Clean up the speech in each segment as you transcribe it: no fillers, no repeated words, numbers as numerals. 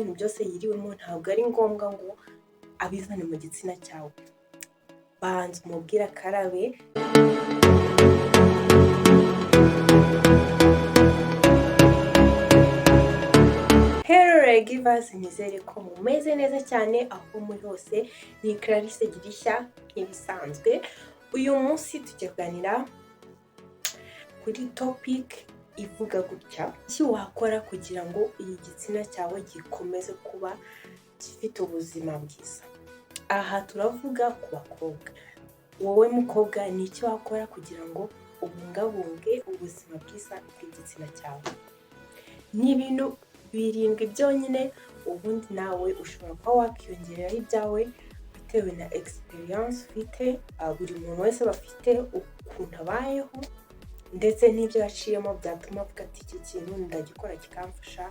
bintu byose yiriwemo ntabwo ari ngombwa ngo abizane mu gitsina cyawe. Banza umubwire akarabe. Givers, nizereko mumeze neza cyane aho muri hose. Ni Clarisse Girishya nk'ibisanzwe. Uyu munsi tugiye kuganira kuri topic ivuga gutya: iki wakora kugira ngo igitsina cyawe gikomeze kuba gifite ubuzima bwiza. Aha turavuga ku bakobwa. Wowe mukobwa, ni iki wakora kugira ngo ubungabunge ubuzima bwiza bw'igitsina cyawe? Ni ibintu birindwi byonyine, ubundi nawe ushobora kuba wakiyongereraho ibyawe bitewe na experience ufite. Buri muntu wese bafite ukuntu abayeho ndetse n'ibyo yaciyemo byatuma avuga ati iki kintu ndagikora kikamfasha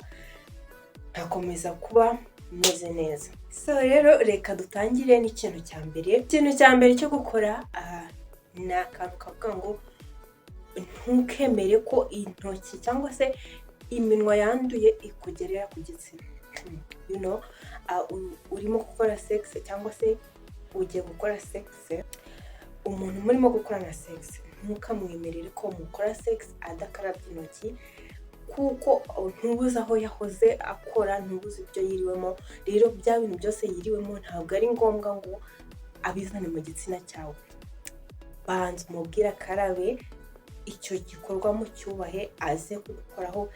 nkakomeza kuba meze neza. So rero reka dutangire n'ikintu cya mbere. Ikintu cya mbere cyo gukora ni akantu kavuga ngo ntukemere ko intoki cyangwa se iminwa yanduye ikugerera ku gitsina. Urimo gukora sex cyangwa se ugiye gukora sex, umuntu murimo gukorana sex ntukamwemerere ko mukora sex adakarabye intoki, kuko ntubuze aho yahoze akora, ntubuze ibyo yiriwemo. Rero bya bintu byose yiriwemo ntabwo ari ngombwa ngo abizane mu gitsina cyawe. Banza umubwire akarabe, icyo gikorwa mu cyubahe, aze kugukoraho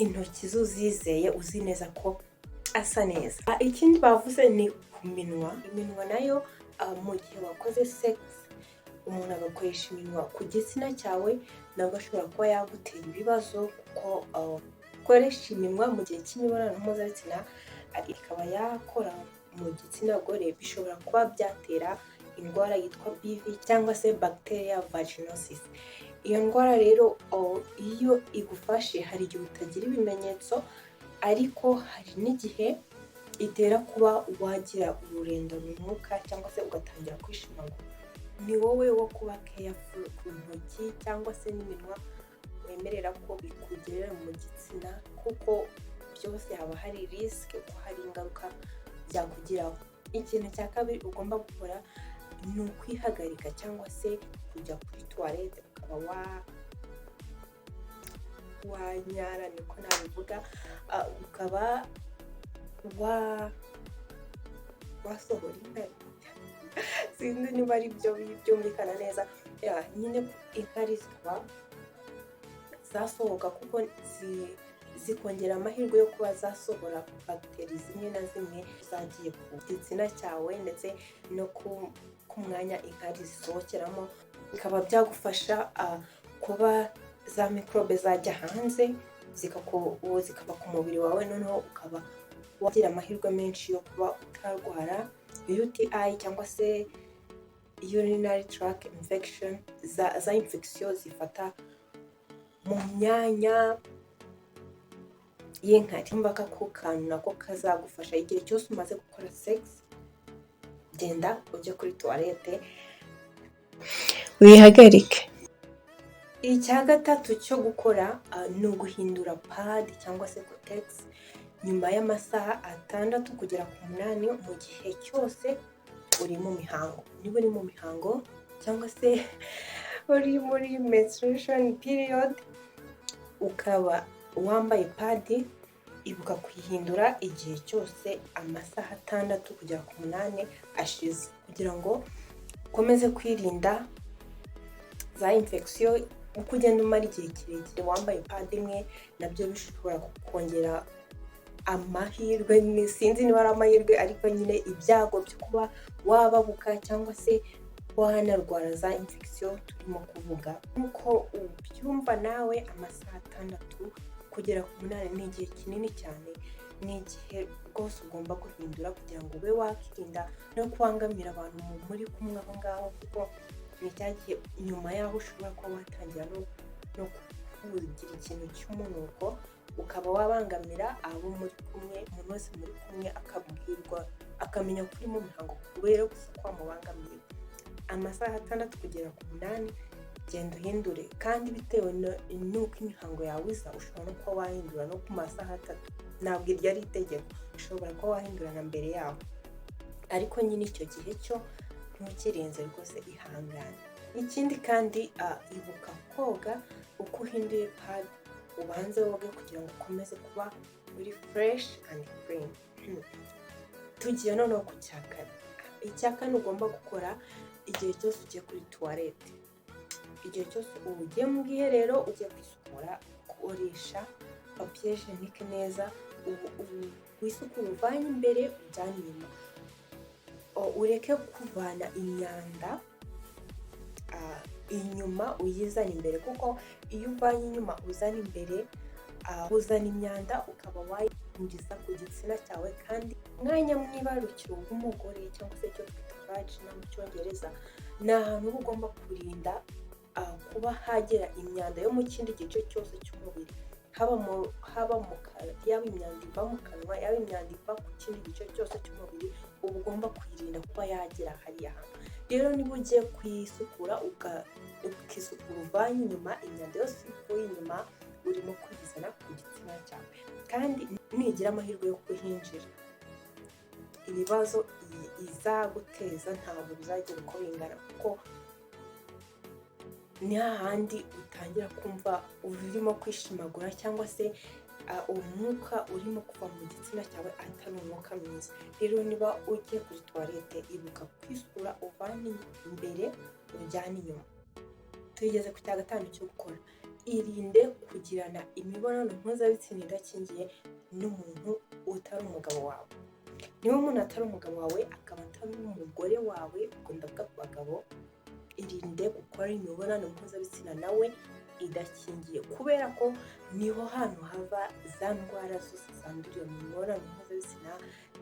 intoki zo zizeye, uzi neza ko asa neza. Ikindi bavuze ni ku minwa. Iminwa nayo mu gihe wakoze sex umuntu agakoresha iminwa ku gitsina cyawe, nabwo ashobora kuba yagutera ibibazo, kuko gukoresha iminwa mu gihe cy'imibonano mpuzabitsina ikaba yakora mu gitsina gore bishobora kuba byatera indwara yitwa BV cyangwa se bacteria vaginosis. Iyo ndwara rero iyo igufashe hari igihe utagira ibimenyetso, ariko hari n'igihe itera kuba wagira ururenda runuka cyangwa se ugatangira kwishimagura. Ni wowe wo kuba careful ku ntoki cyangwa se n'iminwa wemerera ko bikugerera mu gitsina, kuko byose haba hari risk ko hari ingaruka byakugiraho. Ikintu cya kabiri ugomba gukora ni ukwihagarika cyangwa se kujya kuri toilette ukaba wanyara, niko nabivuga, ukaba wasohora inkari. Sinzi niba ari byo byumvikana neza. Nyine inkari zikaba zasohoka, kuko zikongera amahirwe yo kuba zasohora bagiteri zimwe na zimwe zagiye ku gitsina cyawe ndetse no ku mwanya inkari zisohokeramo. Bikaba byagufasha kuba za mikorobe zajya hanze zikava ku mubiri wawe, noneho ukaba wagira amahirwe menshi yo kuba utarwara UTI cyangwa se urinary tract infection, za infection zifata mu myanya y'inkari. Mbaka ko kantu nako kazagufasha igihe cyose umaze gukora sex. Genda ujye kuri toilette wihagarike. Icya gatatu cyo gukora ni uguhindura pad cyangwa se cotex nyuma y'amasaha 6 kugera ku 8 mu gihe cyose uri mu mihango. Niba uri mu mihango cyangwa se uri muri menstruation period ukaba wambaye pad, ibuka kuyihindura igihe cyose amasaha 6 kugera ku 8 ashize, kugira ngo ukomeze kwirinda za infection. Uko ugenda umara igihe kirekire wambaye pad imwe, nabyo bishobora kongera amahirwe, sinzi niba ari amahirwe, ariko nyine ibyago byo kuba wababuka cyangwa se wanarwara za infection turimo kuvuga. Nkuko ubyumva nawe, amasaha 6 kugera ku 8 ni igihe kinini cyane. Ni igihe rwose ugomba guhindura kugira ngo ube wakirinda no kubangamira abantu muri kumwe aho ngaho, kuko ni cya gihe nyuma yaho ushobora kuba watangira no kugira ikintu cy'umunuko, ukaba wabangamira abo muri kumwe. Umuntu wese muri kumwe akabwirwa akamenya ko uri mu mihango, kubera gusa ko wamubangamiye. Amasaha 6 kugera ku 8 genda uhindure, kandi bitewe n'uko imihango yawe iza ushobora no kuba wahindura no ku masaha 3. Ntabwo iryo ari itegeko, ushobora kuba wahindurana mbere yaho, ariko nyine icyo gihe cyo ntukirenze rwose, ihangane. Ikindi kandi ibuka koga uko uhinduye pad, ubanze woge kugira ngo ukomeze kuba uri fresh and clean. Tugiye noneho ku cya kane. Icya kane ugomba gukora igihe cyose ugiye kuri toilette, igihe cyose ugiye mu bwiherero ugiye kwisukura, ukoresha papier hygienique neza, wisukura uvanye imbere ujyane inyuma, ureke kuvana imyanda inyuma uyizana imbere, kuko iyo uvanye inyuma uzana imbere uzana imyanda ukaba wayinjiza ku gitsina cyawe, kandi umwanya mwibarukiro w'umugore cyangwa se icyo twita vagina mu cyongereza, ni ahantu uba ugomba kurinda kuba hagera imyanda yo mu kindi gice cyose cy'umubiri, haba yaba imyanda iva mu kanwa, yaba imyanda iva ku kindi gice cyose cy'umubiri, uba ugomba kuyirinda kuba yagera hariya hantu. Rero niba ugiye kwisukura ukisukura uvanye inyuma, imyanda yose ivuye inyuma urimo kwizana ku gitsina cyawe, kandi nigira amahirwe yo kuhinjira, ibibazo izaguteza ntabwo bizagira uko bingana, kuko ni hahandi utangira kumva urimo kwishimagura, cyangwa se umwuka urimo kuva mu gitsina cyawe atari umwuka mwiza. Rero niba ugiye kuri toilette, ibuka kwisukura uvanye imbere ujyane inyuma. Tugeze ku cya gatanu cyo gukora, irinde kugirana imibonano mpuzabitsina idakingiye n'umuntu utari umugabo wawe. Niba umuntu atari umugabo wawe, akaba atari umugore wawe, ubwo ndavuga ku bagabo, irinde gukora imibonano mpuzabitsina nawe idakingiye, kubera ko niho hantu hava za ndwara zose zandurira mu mibonano mpuzabitsina,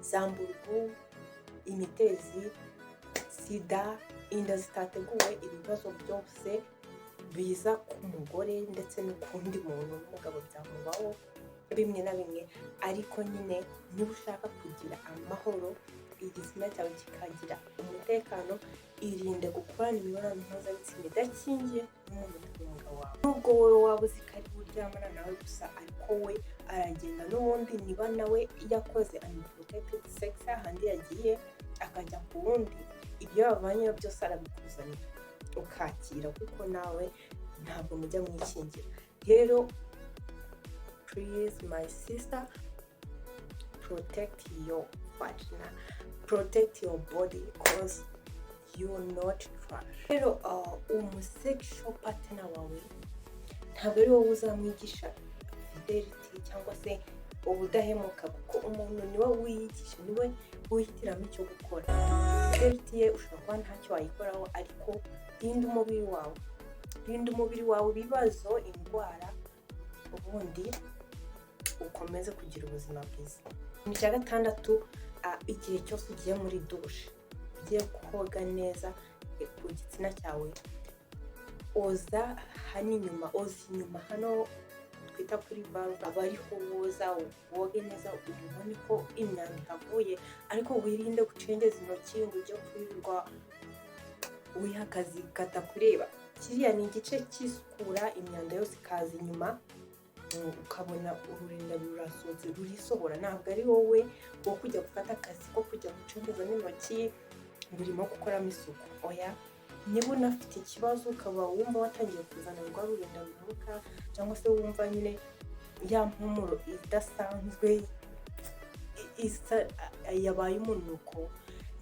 za mburugu, imitezi, sida, inda zitateguwe, ibibazo byose biza ku mugore ndetse n'ukundi muntu w'umugabo byamubaho bimwe na bimwe. Ariko nyine niba ushaka kugira amahoro, igitsina cyawe kikagira umutekano, irinde gukorana imibonano mpuzabitsina idakingiye n'umuntu utari umugabo wawe. Nubwo wowe waba uzi ko ari buryamana nawe gusa, ariko we aragenda n'ubundi, niba nawe yakoze unprotected sex ahandi yagiye akajya ku wundi, ibyo yavanyeyo byose arabikuzanira ukakira, kuko nawe ntabwo mujya mwikingira. Rero please my sister, protect your vagina, protect your body, because you are not trash. Rero umusexual partner wawe ntabwo ari wowe uzamwigisha fidelity cyangwa se ubudahemuka, kuko umuntu niwe wiyigisha, niwe wihitiramo icyo gukora. Fidelity ye ushobora kuba ntacyo wayikoraho, ariko rinda umubiri wawe, rinda umubiri wawe ibibazo, indwara, ubundi ukomeze kugira ubuzima bwiza. Icya gatandatu, igihe cyose ugiye muri dushe, ugiye koga neza ku gitsina cyawe, oza hano inyuma, oza inyuma hano twita kuri valve, aba ariho woza, woge neza, ubone ko imyanda ihavuye, ariko wirinde gucengeza intoki ngo ujye kwirirwa wiha akazi katakureba. Kiriya ni igice cy'isukura, imyanda yose ikaza inyuma, ukabona ururinda rurasohotse rurisohora. Ntabwo ari wowe wo kujya gufata akazi ko kujya gucengeza n'intoki ngo urimo gukoramo isuku, oya. Niba unafite ikibazo ukaba wumva watangiye kuzana rwa rurinda runuka, cyangwa se wumva nyine ya mpumuro idasanzwe yabaye umunuko,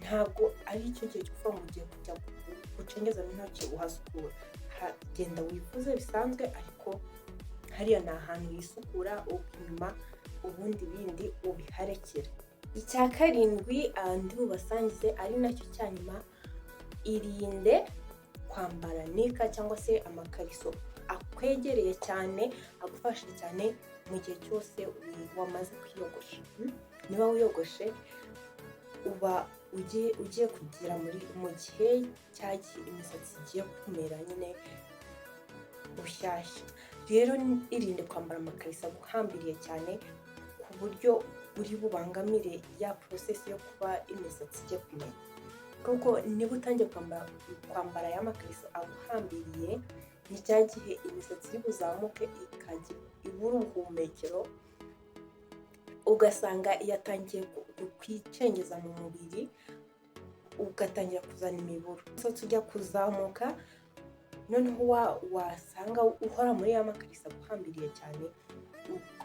ntabwo ari icyo gihe cyo kuva mu gihe kujya gucengeza n'intoki uhasukura. Genda wivuze bisanzwe, ariko hariya ni ahantu wisukura inyuma, ubundi bindi ubiharekera. Icya karindwi ndi bubasangize ari nacyo cya nyuma, irinde kwambara nika cyangwa se amakariso akwegereye cyane, agufashe cyane mu gihe cyose wamaze kwiyogosha. Niba wiyogoshe, uba ugiye kugira mu gihe cyagiye imisatsi igiye kumera nyine bushyashya. Rero irinde kwambara amakariso aguhambiriye cyane ku buryo uri bubangamire ya process yo kuba imisatsi igiye kumera, kuko niba utangiye kwambara ya makariso aguhambiriye, ni cya gihe imisatsi iri buzamuke ikajya ibura ubuhumekero, ugasanga yatangiye kwicengeza mu mubiri, ugatangira kuzana imiburu. So tujya kuzamuka, noneho wasanga uhora muri ya makarisa guhambiriye cyane,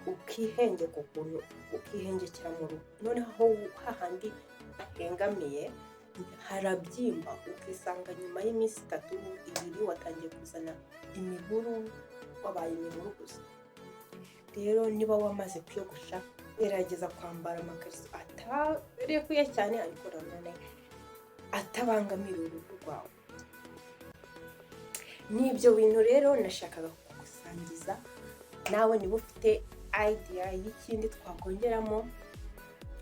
ukihengeka ukuntu, ukihengekera mu rugo. Noneho hahandi hahengamiye harabyimba, ukisanga nyuma y'iminsi 3-2 watangiye kuzana imiburu, wabaye imiburu gusa. Rero niba wamaze kwiyogosha, gerageza kwambara amakariso atarekuye cyane ariko nanone atabangamira uruhu rwawe. N'ibyo bintu rero nashakaga kugusangiza, nawe niba ufite idea y'ikindi twakongeramo,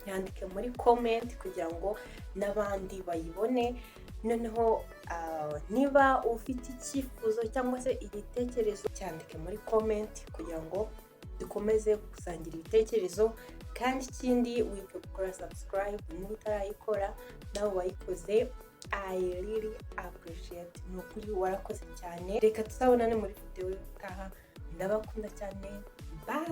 yandike muri comment kugira ngo n'abandi bayibone. Noneho niba ufite icyifuzo cyangwa se igitekerezo, cyandike muri comment kugira ngo dukomeze gusangira ibitekerezo. Kandi ikindi wibuke gukora subscribe niba utarayikora, nawe wayikoze, I really appreciate. Nukuri warakoze cyane. Reka tuzabonane muri video itaha. Ndabakunda cyane. Bye.